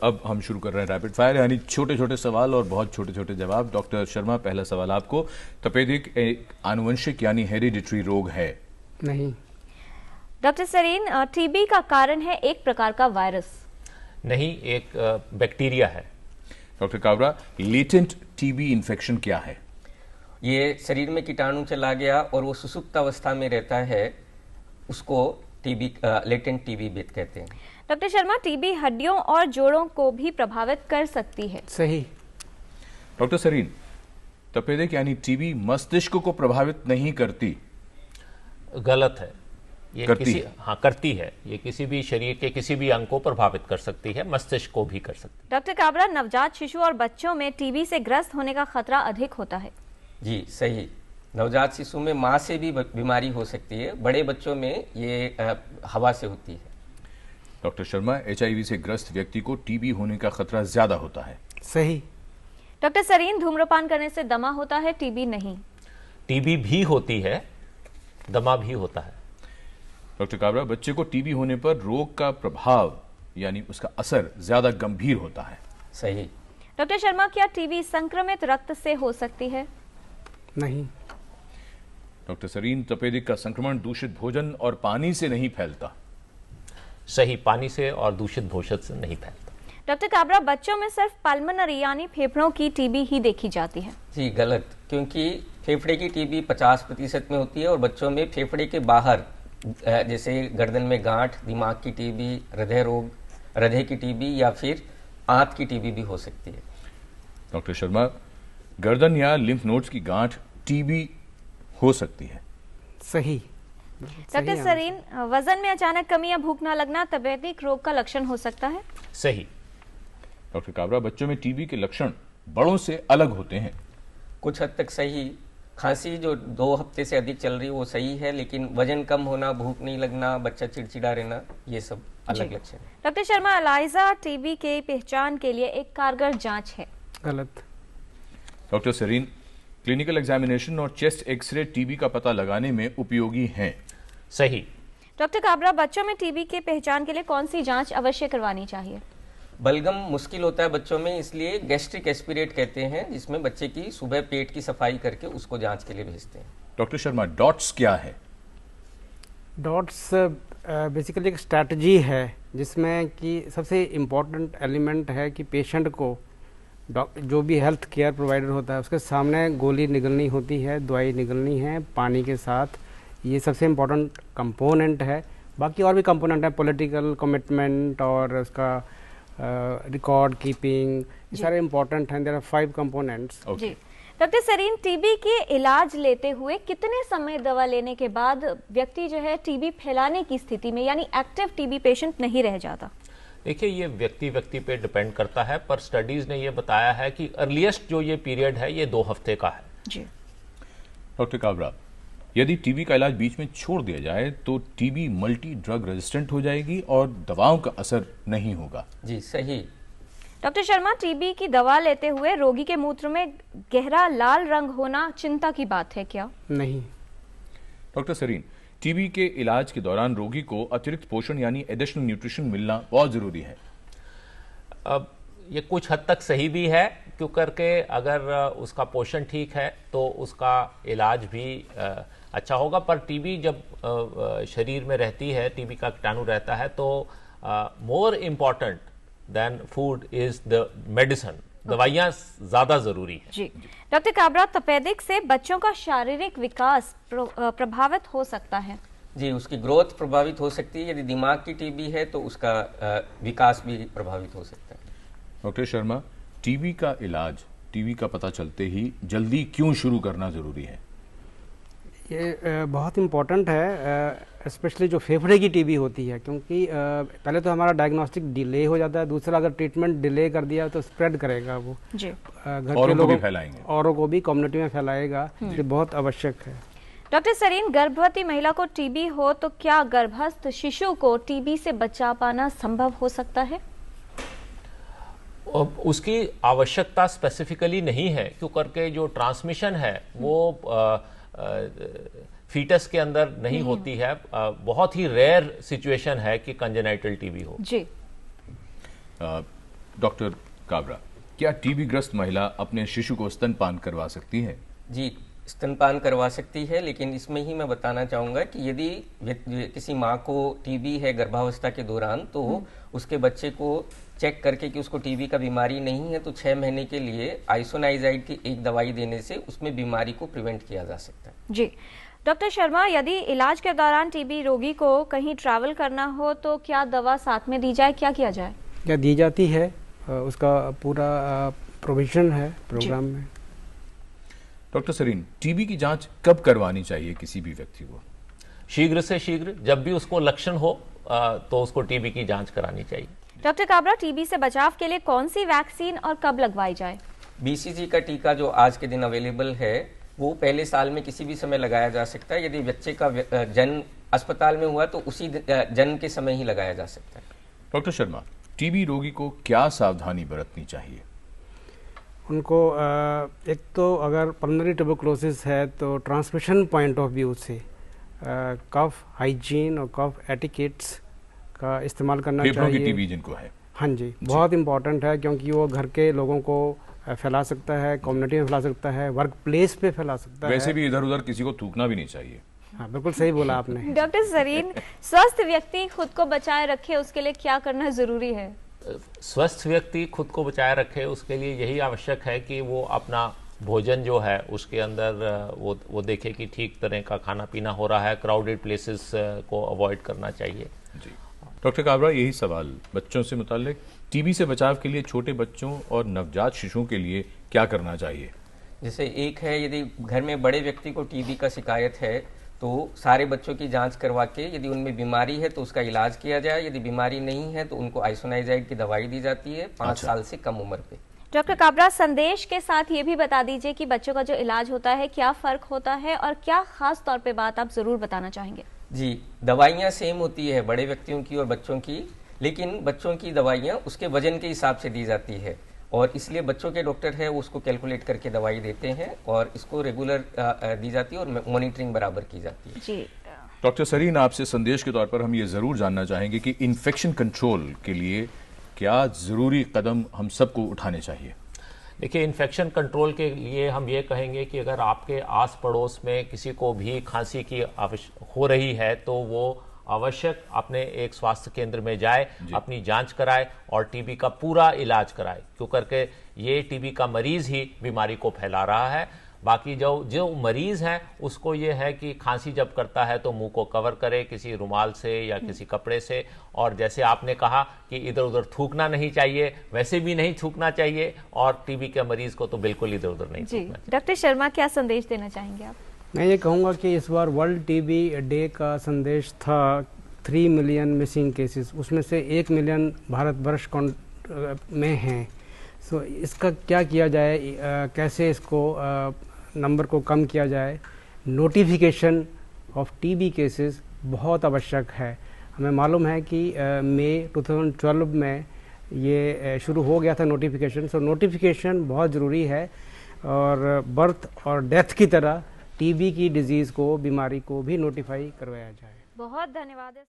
अब हम शुरू कर रहे हैं रैपिड फायर, यानी छोटे छोटे सवाल और बहुत छोटे छोटे जवाब। डॉक्टर शर्मा, पहला सवाल आपको। तपेदिक एक आनुवंशिक यानी हेरिडिटरी रोग है? नहीं। डॉक्टर सरीन, टीबी का कारण है एक प्रकार का वायरस? नहीं, एक बैक्टीरिया है। Doctor Kabra, latent TB infection क्या है? ये शरीर में कीटाणु चला गया और वो सुसुप्त अवस्था में रहता है, उसको टीबी लेटेंट टीबी कहते हैं। डॉक्टर शर्मा, टीबी हड्डियों और जोड़ों को भी प्रभावित कर सकती है? सही। डॉक्टर सरीन, तपेदिक यानी टीबी मस्तिष्क को प्रभावित नहीं करती? गलत है। ये करती किसी है। हाँ, करती है। ये किसी भी शरीर के किसी भी अंग को प्रभावित कर सकती है, मस्तिष्क को भी कर सकती है। डॉक्टर काबरा, नवजात शिशु और बच्चों में टीबी से ग्रस्त होने का खतरा अधिक होता है? जी सही। नवजात शिशु में माँ से भी बीमारी हो सकती है, बड़े बच्चों में ये हवा से होती है। डॉक्टर शर्मा, HIV से ग्रस्त व्यक्ति को टीबी होने का खतरा ज्यादा होता है? सही। डॉक्टर सरीन, धूम्रपान करने से दमा होता है, टीबी नहीं? टीबी भी होती है, दमा भी होता है। डॉक्टर काबरा, बच्चे को टीबी होने पर रोग का प्रभाव यानी उसका असर ज्यादा गंभीर होता है? सही। डॉक्टर शर्मा, क्या टीबी संक्रमित रक्त से हो सकती है? नहीं। डॉक्टर सरीन, तपेदिक का संक्रमण दूषित भोजन और पानी से नहीं फैलता? सही, पानी से और दूषित भोजन से नहीं फैलता। डॉक्टर काबरा, बच्चों में सिर्फ पल्मोनरी यानी फेफड़ों की टीबी ही देखी जाती है? जी गलत, क्योंकि फेफड़े की टीबी 50% में होती है और बच्चों में फेफड़े के बाहर जैसे गर्दन में गांठ, दिमाग की टीबी, हृदय रोग, हृदय की टीबी या फिर आंत की टीबी भी हो सकती है। डॉक्टर शर्मा, गर्दन या लिम्फ नोड्स की गांठ टीबी हो सकती है? सही। डॉक्टर सरीन, वजन में अचानक कमी या भूख न लगना तपेदिक रोग का लक्षण हो सकता है? सही। डॉक्टर काबरा, बच्चों में टीबी के लक्षण बड़ों से अलग होते हैं? कुछ हद तक सही। खांसी जो 2 हफ्ते से अधिक चल रही है वो सही है, लेकिन वजन कम होना, भूख नहीं लगना, बच्चा चिड़चिड़ा रहना, ये सब अलग लक्षण है। डॉक्टर शर्मा, एलाइजा टीबी की पहचान के लिए एक कारगर जांच है? गलत। डॉक्टर सरीन, क्लिनिकल एग्जामिनेशन और चेस्ट एक्सरे टीबी का पता लगाने में उपयोगी हैं? सही। डॉक्टर काबरा, बच्चों में टीबी की पहचान के लिए कौन सी जांच अवश्य करवानी चाहिए? बलगम मुश्किल होता है बच्चों में, इसलिए गैस्ट्रिक एस्पिरेट कहते हैं, जिसमें बच्चे की सुबह पेट की सफाई करके उसको जांच के लिए भेजते हैं। डॉक्टर शर्मा, डॉट्स क्या है? डॉट्स बेसिकली एक स्ट्रैटेजी है जिसमें कि सबसे इम्पोर्टेंट एलिमेंट है कि पेशेंट को जो भी हेल्थ केयर प्रोवाइडर होता है उसके सामने गोली निगलनी होती है, दवाई निगलनी है पानी के साथ। ये सबसे इम्पोर्टेंट कंपोनेंट है। बाकी और भी कंपोनेंट है, पॉलिटिकल कमिटमेंट और उसका रिकॉर्ड कीपिंग, ये सारे इम्पोर्टेंट हैं। There are 5 components. जी। डॉक्टर सरीन, टीबी के इलाज लेते हुए कितने समय दवा लेने के बाद व्यक्ति जो है टीबी फैलाने की स्थिति में यानी एक्टिव टीबी पेशेंट नहीं रह जाता? देखिए, ये व्यक्ति पे डिपेंड करता है, पर स्टडीज ने ये बताया है कि अर्लीस्ट जो ये पीरियड है ये 2 हफ्ते का है। जी। डॉक्टर काबरा, यदि टीबी का इलाज बीच में छोड़ दिया जाए तो टीबी मल्टी ड्रग रेजिस्टेंट हो जाएगी और दवाओं का असर नहीं होगा? जी सही। डॉक्टर शर्मा, टीबी की दवा लेते हुए रोगी के मूत्र में गहरा लाल रंग होना चिंता की बात है क्या? नहीं। डॉक्टर सरीन, टीबी के इलाज के दौरान रोगी को अतिरिक्त पोषण यानी एडिशनल न्यूट्रिशन मिलना बहुत जरूरी है? अब ये कुछ हद तक सही भी है, क्यों करके अगर उसका पोषण ठीक है तो उसका इलाज भी अच्छा होगा। पर टीबी जब शरीर में रहती है, टीबी का कीटाणु रहता है, तो more important than food is the medicine. दवाइयाँ ज़्यादा ज़रूरी है। जी। डॉक्टर काबरा, तपेदिक से बच्चों का शारीरिक विकास प्रभावित हो सकता है? जी, उसकी ग्रोथ प्रभावित हो सकती है। यदि दिमाग की टीबी है तो उसका विकास भी प्रभावित हो सकता है। डॉक्टर शर्मा, टीबी का इलाज टीबी का पता चलते ही जल्दी क्यों शुरू करना जरूरी है? ये बहुत इम्पोर्टेंट है, स्पेशली जो फेफड़े की टीबी होती है, क्योंकि पहले तो हमारा डायग्नोस्टिक डिले हो जाता है, दूसरा अगर ट्रीटमेंट डिले कर दिया तो स्प्रेड करेगा वो जी। घर औरों के को लोगों भी फैलाएंगे, औरों को भी कम्युनिटी में फैलाएगा। ये बहुत आवश्यक है। डॉक्टर सरीन, गर्भवती महिला को टीबी हो तो क्या गर्भस्थ शिशु को टीबी से बचा पाना संभव हो सकता है? उसकी आवश्यकता स्पेसिफिकली नहीं है, क्यों करके जो ट्रांसमिशन है वो फीटस के अंदर नहीं होती है। बहुत ही रेयर सिचुएशन है कि कंजेनाइटल टीबी हो। जी। डॉक्टर काबरा, क्या टीबी ग्रस्त महिला अपने शिशु को स्तनपान करवा सकती है? जी, स्तनपान करवा सकती है, लेकिन इसमें ही मैं बताना चाहूँगा कि यदि किसी माँ को टीबी है गर्भावस्था के दौरान, तो उसके बच्चे को चेक करके कि उसको टीबी का बीमारी नहीं है, तो 6 महीने के लिए आइसोनाइजाइड की एक दवाई देने से उसमें बीमारी को प्रिवेंट किया जा सकता है। जी डॉक्टर शर्मा, यदि इलाज के दौरान टीबी रोगी को कहीं ट्रैवल करना हो तो क्या दवा साथ में दी जाए, क्या किया जाए? क्या दी जाती है, उसका पूरा प्रोविजन है प्रोग्राम में। डॉक्टर सरीन, टीबी की जांच कब करवानी चाहिए किसी भी व्यक्ति को? शीघ्र से शीघ्र, जब भी उसको लक्षण हो तो उसको टीबी की जांच करानी चाहिए। डॉक्टर काबरा, टीबी से बचाव के लिए कौन सी वैक्सीन और कब लगवाई जाए? बीसीजी का टीका जो आज के दिन अवेलेबल है वो पहले साल में किसी भी समय लगाया जा सकता है। यदि बच्चे का जन्म अस्पताल में हुआ तो उसी जन्म के समय ही लगाया जा सकता है। डॉक्टर शर्मा, टीबी रोगी को क्या सावधानी बरतनी चाहिए? उनको एक तो अगर पल्मोनरी ट्यूबरकुलोसिस है तो ट्रांसमिशन पॉइंट ऑफ व्यू से कफ हाइजीन और कफ एटिकेट्स का इस्तेमाल करना फेफड़ों की चाहिए। टीबी जिनको है, हाँ जी, बहुत इम्पॉर्टेंट है, क्योंकि वो घर के लोगों को फैला सकता है, कम्युनिटी में फैला सकता है, वर्क प्लेस पे फैला सकता है। वैसे भी इधर उधर किसी को थूकना भी नहीं चाहिए। हाँ, बिल्कुल सही बोला आपने। डॉक्टर सरीन, स्वस्थ व्यक्ति खुद को बचाए रखे उसके लिए क्या करना जरूरी है? स्वस्थ व्यक्ति खुद को बचाए रखे उसके लिए यही आवश्यक है कि वो अपना भोजन जो है उसके अंदर वो देखे कि ठीक तरह का खाना पीना हो रहा है। क्राउडेड प्लेसेस को अवॉइड करना चाहिए। जी डॉक्टर काबरा, यही सवाल बच्चों से मुताल्लिक, टीबी से बचाव के लिए छोटे बच्चों और नवजात शिशुओं के लिए क्या करना चाहिए? जैसे एक है, यदि घर में बड़े व्यक्ति को टीबी का शिकायत है तो सारे बच्चों की जांच करवा के यदि उनमें बीमारी है तो उसका इलाज किया जाए। यदि बीमारी नहीं है तो उनको आइसोनाइजाइड की दवाई दी जाती है 5 साल से कम उम्र पे। डॉक्टर काबरा, संदेश के साथ ये भी बता दीजिए कि बच्चों का जो इलाज होता है क्या फर्क होता है और क्या खास तौर पे बात आप जरूर बताना चाहेंगे? जी, दवाइयाँ सेम होती है बड़े व्यक्तियों की और बच्चों की, लेकिन बच्चों की दवाइयाँ उसके वजन के हिसाब से दी जाती है और इसलिए बच्चों के डॉक्टर है उसको कैलकुलेट करके दवाई देते हैं और इसको रेगुलर दी जाती है और मॉनिटरिंग बराबर की जाती है। जी डॉक्टर सरीन, आपसे संदेश के तौर पर हम ये ज़रूर जानना चाहेंगे कि इन्फेक्शन कंट्रोल के लिए क्या ज़रूरी कदम हम सबको उठाने चाहिए? देखिए, इन्फेक्शन कंट्रोल के लिए हम ये कहेंगे कि अगर आपके आस पड़ोस में किसी को भी खांसी की हो रही है तो वो आवश्यक अपने एक स्वास्थ्य केंद्र में जाए, अपनी जांच कराए और टीबी का पूरा इलाज कराए, क्यों करके ये टीबी का मरीज ही बीमारी को फैला रहा है। बाकी जो मरीज है उसको ये है कि खांसी जब करता है तो मुंह को कवर करे किसी रुमाल से या किसी कपड़े से, और जैसे आपने कहा कि इधर उधर थूकना नहीं चाहिए, वैसे भी नहीं थूकना चाहिए और टीबी के मरीज को तो बिल्कुल इधर उधर नहीं थूकना चाहिए। डॉक्टर शर्मा, क्या संदेश देना चाहेंगे आप? मैं ये कहूँगा कि इस बार वर्ल्ड टीबी डे का संदेश था 3 मिलियन मिसिंग केसेस, उसमें से 1 मिलियन भारतवर्ष में हैं। सो इसका क्या किया जाए, कैसे इसको नंबर को कम किया जाए? नोटिफिकेशन ऑफ टीबी केसेस बहुत आवश्यक है। हमें मालूम है कि मई 2012 में ये शुरू हो गया था नोटिफिकेशन। सो नोटिफिकेशन बहुत ज़रूरी है और बर्थ और डेथ की तरह टीबी की डिजीज़ को, बीमारी को भी नोटिफाई करवाया जाए। बहुत धन्यवाद।